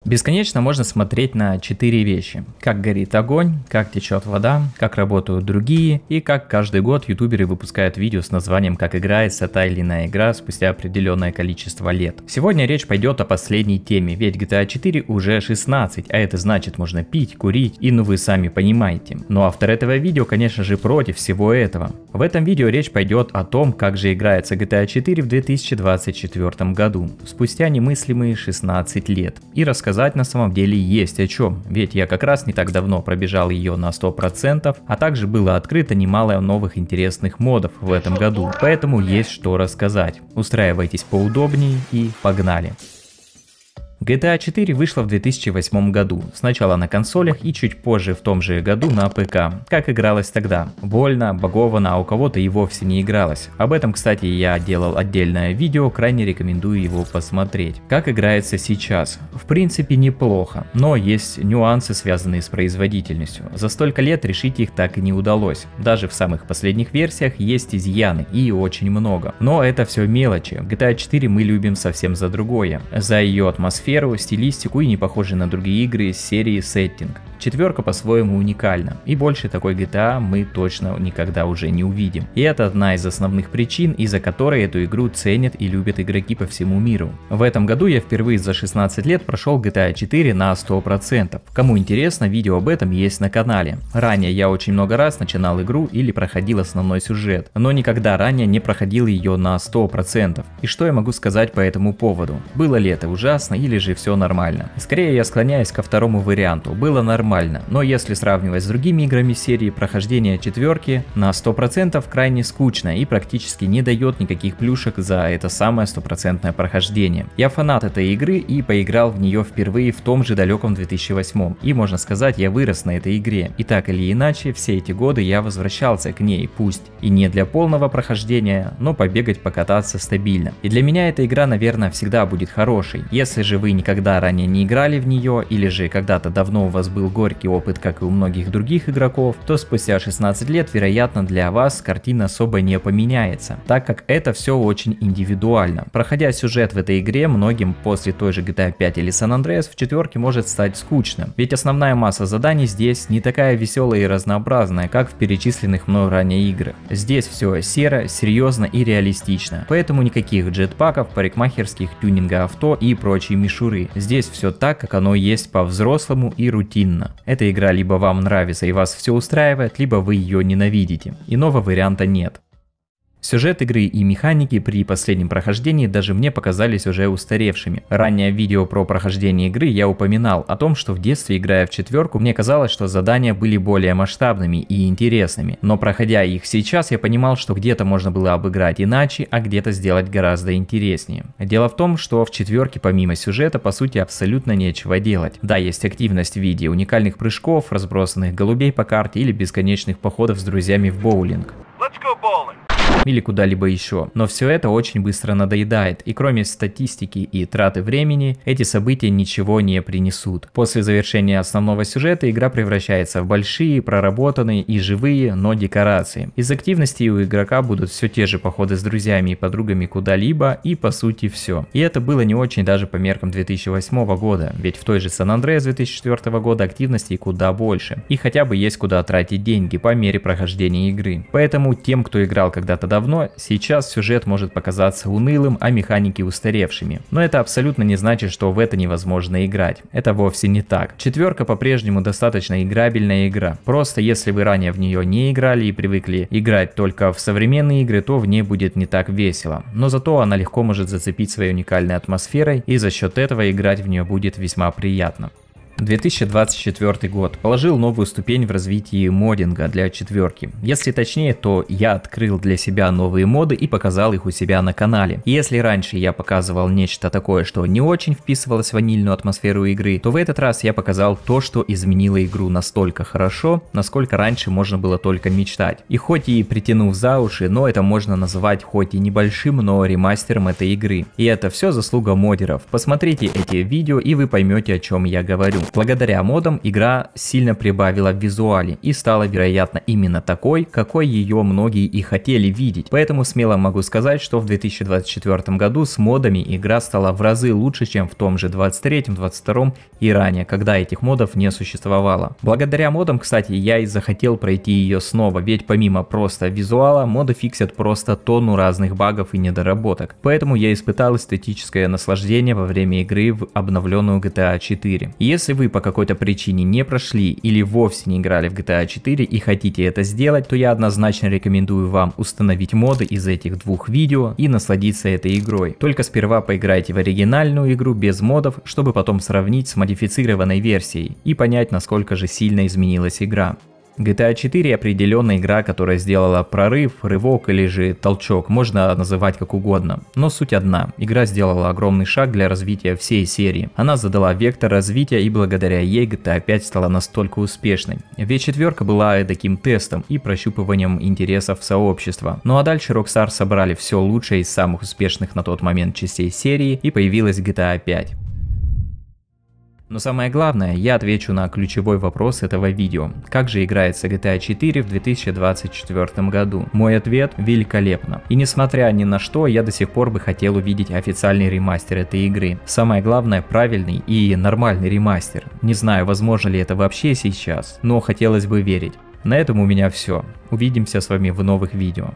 Бесконечно можно смотреть на 4 вещи. Как горит огонь, как течет вода, как работают другие и как каждый год ютуберы выпускают видео с названием «Как играется та или иная игра спустя определенное количество лет». Сегодня речь пойдет о последней теме, ведь GTA 4 уже 16, а это значит можно пить, курить и вы сами понимаете. Но автор этого видео, конечно же, против всего этого. В этом видео речь пойдет о том, как же играется GTA 4 в 2024 году, спустя немыслимые 16 лет. И рассказать на самом деле есть о чем, ведь я как раз не так давно пробежал ее на 100%, а также было открыто немало новых интересных модов в этом году, поэтому есть что рассказать. Устраивайтесь поудобнее и погнали! GTA 4 вышла в 2008 году, сначала на консолях и чуть позже в том же году на ПК. Как игралось тогда? Вольно, багованно, а у кого-то и вовсе не игралось. Об этом, кстати, я делал отдельное видео, крайне рекомендую его посмотреть. Как играется сейчас? В принципе неплохо, но есть нюансы, связанные с производительностью. За столько лет решить их так и не удалось. Даже в самых последних версиях есть изъяны, и очень много. Но это все мелочи. GTA 4 мы любим совсем за другое. За ее атмосферу, стилистику и не похожий на другие игры из серии сеттинг. Четверка по-своему уникальна, и больше такой GTA мы точно никогда уже не увидим. И это одна из основных причин, из-за которой эту игру ценят и любят игроки по всему миру. В этом году я впервые за 16 лет прошел GTA 4 на 100%. Кому интересно, видео об этом есть на канале. Ранее я очень много раз начинал игру или проходил основной сюжет, но никогда ранее не проходил ее на 100%. И что я могу сказать по этому поводу? Было ли это ужасно или же все нормально? Скорее я склоняюсь ко второму варианту. Было нормально. Но если сравнивать с другими играми серии, прохождение четверки на 100% крайне скучно и практически не дает никаких плюшек за это самое 100% прохождение. Я фанат этой игры и поиграл в нее впервые в том же далеком 2008, и можно сказать, я вырос на этой игре. И так или иначе, все эти годы я возвращался к ней, пусть и не для полного прохождения, но побегать, покататься стабильно. И для меня эта игра, наверное, всегда будет хорошей. Если же вы никогда ранее не играли в нее, или же когда-то давно у вас был горький опыт, как и у многих других игроков, то спустя 16 лет, вероятно, для вас картина особо не поменяется, так как это все очень индивидуально. Проходя сюжет в этой игре, многим после той же GTA 5 или San Andreas в четверке может стать скучно, ведь основная масса заданий здесь не такая веселая и разнообразная, как в перечисленных мной ранее играх. Здесь все серо, серьезно и реалистично, поэтому никаких джетпаков, парикмахерских, тюнинга авто и прочей мишуры. Здесь все так, как оно есть по-взрослому и рутинно. Эта игра либо вам нравится и вас все устраивает, либо вы ее ненавидите. Иного варианта нет. Сюжет игры и механики при последнем прохождении даже мне показались уже устаревшими. Ранее в видео про прохождение игры я упоминал о том, что в детстве, играя в четверку, мне казалось, что задания были более масштабными и интересными. Но проходя их сейчас, я понимал, что где-то можно было обыграть иначе, а где-то сделать гораздо интереснее. Дело в том, что в четверке помимо сюжета по сути абсолютно нечего делать. Да, есть активность в виде уникальных прыжков, разбросанных голубей по карте или бесконечных походов с друзьями в боулинг. Или куда-либо еще. Но все это очень быстро надоедает, и кроме статистики и траты времени, эти события ничего не принесут. После завершения основного сюжета игра превращается в большие, проработанные и живые, но декорации. Из активностей у игрока будут все те же походы с друзьями и подругами куда-либо, и по сути все. И это было не очень даже по меркам 2008 года, ведь в той же San Andreas 2004 года активностей куда больше. И хотя бы есть куда тратить деньги по мере прохождения игры. Поэтому тем, кто играл когда-то давно, сейчас сюжет может показаться унылым, а механики устаревшими. Но это абсолютно не значит, что в это невозможно играть. Это вовсе не так. Четверка по-прежнему достаточно играбельная игра. Просто если вы ранее в нее не играли и привыкли играть только в современные игры, то в ней будет не так весело. Но зато она легко может зацепить своей уникальной атмосферой, и за счет этого играть в нее будет весьма приятно. 2024 год положил новую ступень в развитии моддинга для четверки. Если точнее, то я открыл для себя новые моды и показал их у себя на канале. И если раньше я показывал нечто такое, что не очень вписывалось в ванильную атмосферу игры, то в этот раз я показал то, что изменило игру настолько хорошо, насколько раньше можно было только мечтать. И хоть и притянув за уши, но это можно называть хоть и небольшим, но ремастером этой игры. И это все заслуга моддеров. Посмотрите эти видео и вы поймете, о чем я говорю. Благодаря модам игра сильно прибавила в визуале и стала, вероятно, именно такой, какой ее многие и хотели видеть. Поэтому смело могу сказать, что в 2024 году с модами игра стала в разы лучше, чем в том же 23-м, 22-м и ранее, когда этих модов не существовало. Благодаря модам, кстати, я и захотел пройти ее снова, ведь помимо просто визуала, моды фиксят просто тонну разных багов и недоработок. Поэтому я испытал эстетическое наслаждение во время игры в обновленную GTA 4. Если вы по какой-то причине не прошли или вовсе не играли в GTA 4 и хотите это сделать, то я однозначно рекомендую вам установить моды из этих двух видео и насладиться этой игрой. Только сперва поиграйте в оригинальную игру без модов, чтобы потом сравнить с модифицированной версией и понять, насколько же сильно изменилась игра. GTA 4 определенно игра, которая сделала прорыв, рывок или же толчок, можно называть как угодно. Но суть одна, игра сделала огромный шаг для развития всей серии. Она задала вектор развития, и благодаря ей GTA 5 стала настолько успешной. Ведь четверка была таким тестом и прощупыванием интересов сообщества. Ну а дальше Rockstar собрали все лучшее из самых успешных на тот момент частей серии, и появилась GTA 5. Но самое главное, я отвечу на ключевой вопрос этого видео. Как же играется GTA 4 в 2024 году? Мой ответ – великолепно. И несмотря ни на что, я до сих пор бы хотел увидеть официальный ремастер этой игры. Самое главное, правильный и нормальный ремастер. Не знаю, возможно ли это вообще сейчас, но хотелось бы верить. На этом у меня все. Увидимся с вами в новых видео.